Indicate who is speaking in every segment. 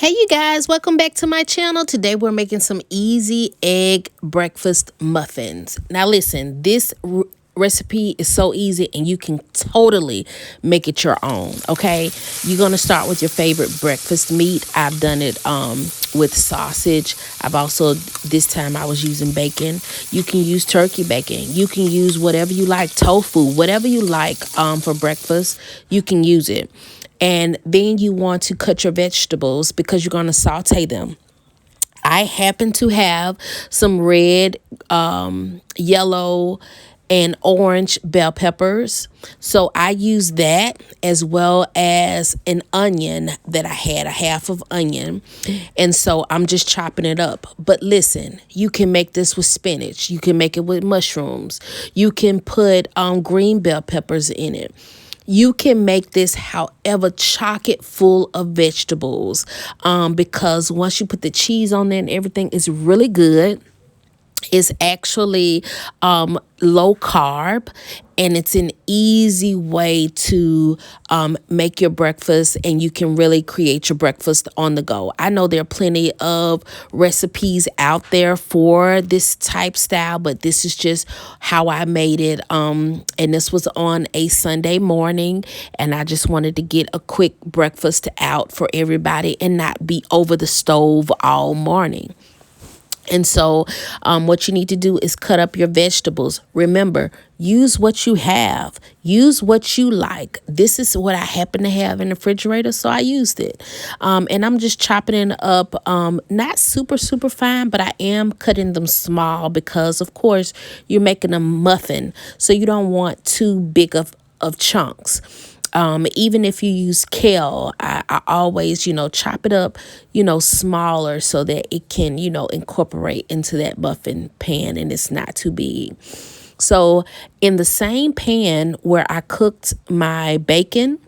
Speaker 1: Hey you guys, welcome back to my channel. Today we're making some easy egg breakfast muffins. Now listen, this recipe is so easy and you can totally make it your own, okay? You're going to start with your favorite breakfast meat. I've done it with sausage. I've also, this time I was using bacon. You can use turkey bacon. You can use whatever you like, tofu, whatever you like for breakfast, you can use it. And then you want to cut your vegetables because you're going to saute them. I happen to have some red, yellow, and orange bell peppers. So I use that as well as an onion that I had, a half of onion. And so I'm just chopping it up. But listen, you can make this with spinach. You can make it with mushrooms. You can put green bell peppers in it. You can make this however, chock it full of vegetables because once you put the cheese on there and everything, it's really good. It's actually low carb, and it's an easy way to make your breakfast, and you can really create your breakfast on the go. I know there are plenty of recipes out there for this type style, but this is just how I made it. And this was on a Sunday morning, and I just wanted to get a quick breakfast out for everybody and not be over the stove all morning. And so what you need to do is cut up your vegetables. Remember, use what you have. Use what you like. This is what I happen to have in the refrigerator, so I used it. And I'm just chopping it up, not super fine, but I am cutting them small because, of course, you're making a muffin, so you don't want too big of chunks. Even if you use kale, I always, chop it up, smaller so that it can, incorporate into that muffin pan and it's not too big. So in the same pan where I cooked my bacon,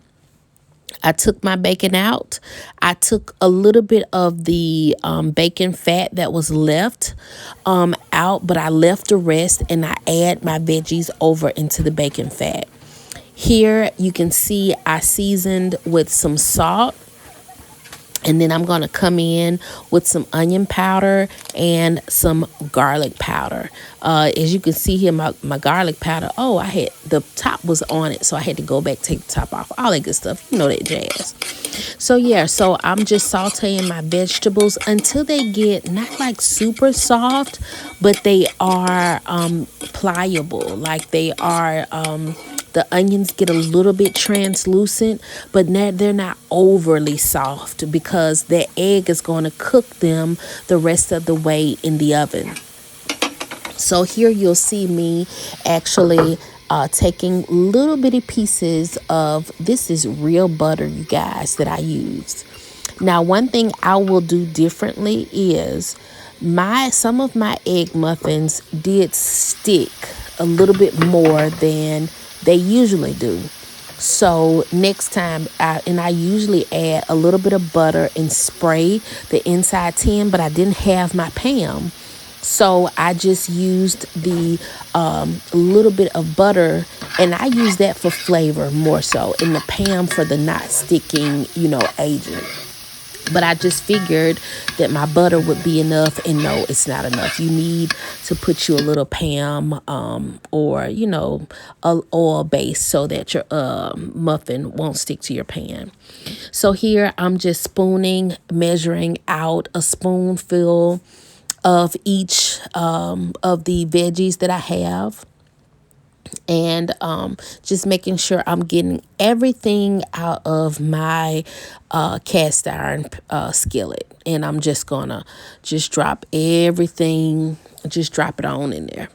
Speaker 1: I took my bacon out. I took a little bit of the bacon fat that was left out, but I left the rest and I add my veggies over into the bacon fat. Here you can see I seasoned with some salt, and then I'm going to come in with some onion powder and some garlic powder. As you can see here, my garlic powder, I had the top was on it, so I had to go back, take the top off, all that good stuff. You know that jazz. So yeah, so I'm just sauteing my vegetables until they get not like super soft, but they are pliable, like they are the onions get a little bit translucent, but they're not overly soft because the egg is going to cook them the rest of the way in the oven. So here you'll see me actually taking little bitty pieces of, this is real butter, you guys, that I used. Now, one thing I will do differently is some of my egg muffins did stick a little bit more than they usually do. So next time, I usually add a little bit of butter and spray the inside tin, but I didn't have my Pam. So I just used the little bit of butter, and I use that for flavor more so, in the Pam for the not sticking, agent. But I just figured that my butter would be enough, and no, it's not enough. You need to put you a little Pam or, a oil base so that your muffin won't stick to your pan. So here I'm just measuring out a spoonful of each of the veggies that I have. And just making sure I'm getting everything out of my cast iron skillet. And I'm just gonna drop everything, drop it on in there.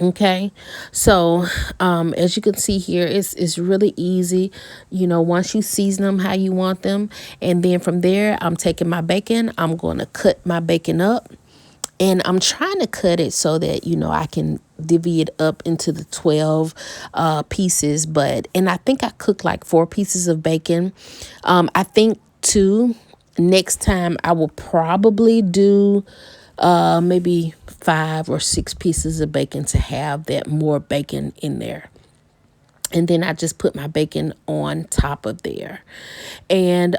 Speaker 1: Okay, so as you can see here, it's really easy, once you season them how you want them. And then from there, I'm taking my bacon, I'm going to cut my bacon up. And I'm trying to cut it so that, I can divvy it up into the 12 pieces. And I think I cooked like 4 pieces of bacon. I think too, next time I will probably do maybe 5 or 6 pieces of bacon to have that more bacon in there. And then I just put my bacon on top of there. And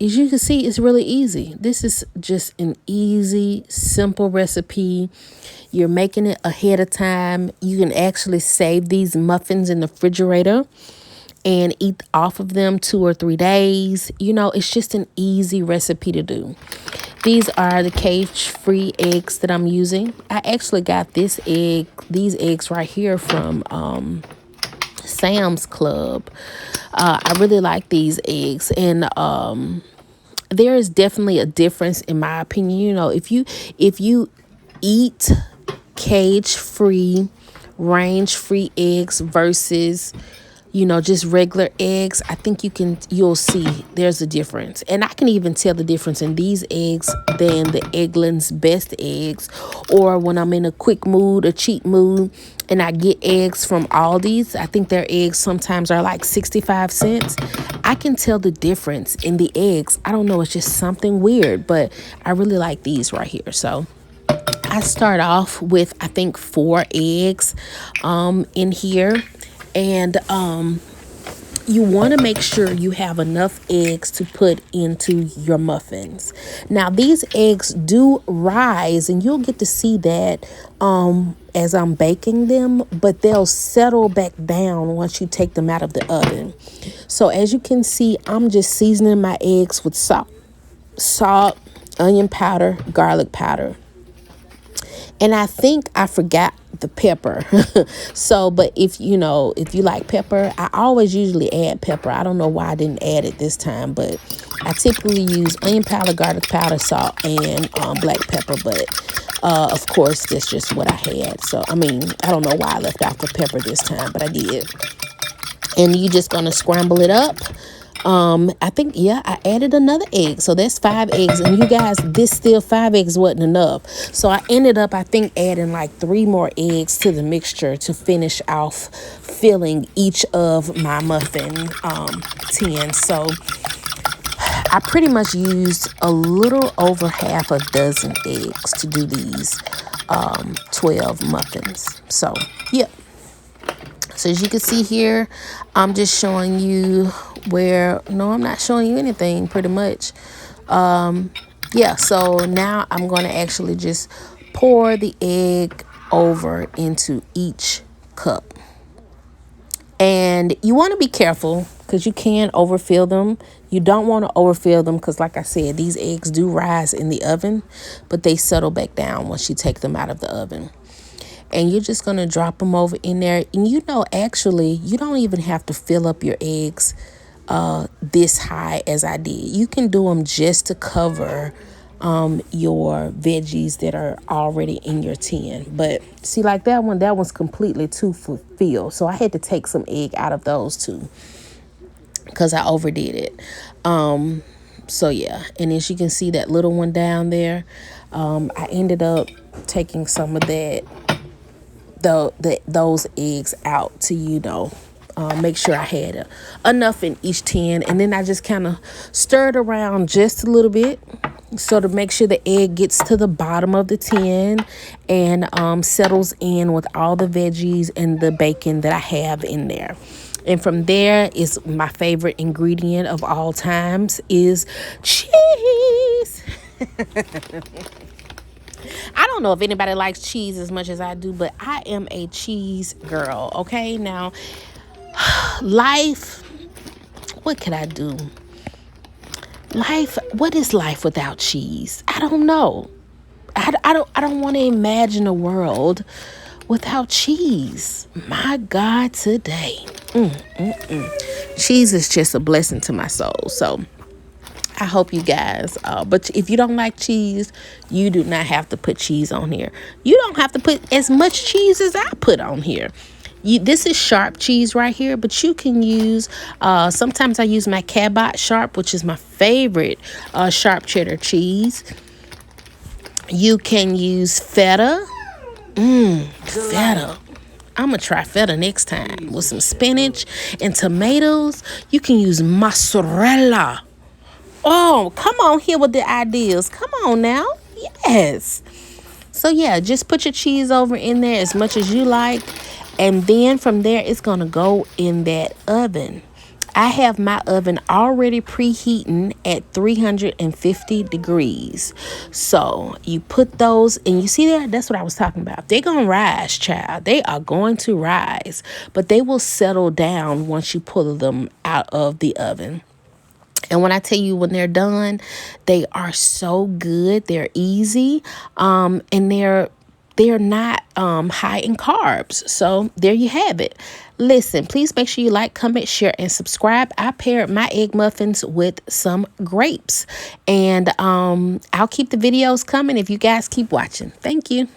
Speaker 1: as you can see, it's really easy. This is just an easy, simple recipe. You're making it ahead of time. You can actually save these muffins in the refrigerator and eat off of them 2 or 3 days. You know, it's just an easy recipe to do. These are the cage-free eggs that I'm using. I actually got these eggs right here from Sam's Club. I really like these eggs, and there is definitely a difference in my opinion. You know, if you eat cage-free, range-free eggs versus, you know, just regular eggs, I think you'll see there's a difference. And I can even tell the difference in these eggs than the Eggland's Best eggs, or when I'm in a quick mood, a cheap mood, and I get eggs from Aldi's. I think their eggs sometimes are like 65 cents. I can tell the difference in the eggs. I don't know, it's just something weird, but I really like these right here. So I start off with, I think, 4 eggs in here. And you want to make sure you have enough eggs to put into your muffins. Now, these eggs do rise, and you'll get to see that as I'm baking them, but they'll settle back down once you take them out of the oven. So as you can see, I'm just seasoning my eggs with salt, onion powder, garlic powder. And I think I forgot the pepper. So, but if you like pepper, I always usually add pepper. I don't know why I didn't add it this time, but I typically use onion powder, garlic powder, salt, and black pepper. But of course, that's just what I had. So, I mean, I don't know why I left out the pepper this time, but I did. And you're just gonna scramble it up. I think, yeah, I added another egg. So that's 5 eggs. And you guys, this still 5 eggs wasn't enough. So I ended up, I think, adding like 3 more eggs to the mixture to finish off filling each of my muffin tins. So I pretty much used a little over half a dozen eggs to do these 12 muffins. So, yeah. So as you can see here, I'm just showing you no, I'm not showing you anything pretty much. Yeah, so now I'm going to actually just pour the egg over into each cup. And you want to be careful because you can overfill them. You don't want to overfill them because, like I said, these eggs do rise in the oven, but they settle back down once you take them out of the oven. And you're just going to drop them over in there. And you know, actually, you don't even have to fill up your eggs this high as I did. You can do them just to cover your veggies that are already in your tin. But see, like that one's completely too filled. So I had to take some egg out of those too because I overdid it. So yeah, and as you can see that little one down there, I ended up taking some of those eggs out to, you know, make sure I had enough in each tin. And then I just kind of stirred around just a little bit so to make sure the egg gets to the bottom of the tin and settles in with all the veggies and the bacon that I have in there. And from there is my favorite ingredient of all times is cheese. I don't know if anybody likes cheese as much as I do, but I am a cheese girl. Okay, now life, what could I do? Life, what is life without cheese? I don't know. I don't want to imagine a world without cheese. My God, today. Cheese is just a blessing to my soul. So I hope you guys, but if you don't like cheese, you do not have to put cheese on here. You don't have to put as much cheese as I put on here. This is sharp cheese right here, but you can use, sometimes I use my Cabot Sharp, which is my favorite sharp cheddar cheese. You can use feta. Feta. I'm going to try feta next time with some spinach and tomatoes. You can use mozzarella. Oh, come on here with the ideas. Come on now. Yes. So, yeah, just put your cheese over in there as much as you like. And then from there, it's going to go in that oven. I have my oven already preheating at 350 degrees. So you put those, and you see there, that's what I was talking about. They're going to rise, child. They are going to rise, but they will settle down once you pull them out of the oven. And when I tell you, when they're done, they are so good. They're easy, and they're not high in carbs. So there you have it. Listen, please make sure you like, comment, share, and subscribe. I paired my egg muffins with some grapes, and I'll keep the videos coming if you guys keep watching. Thank you.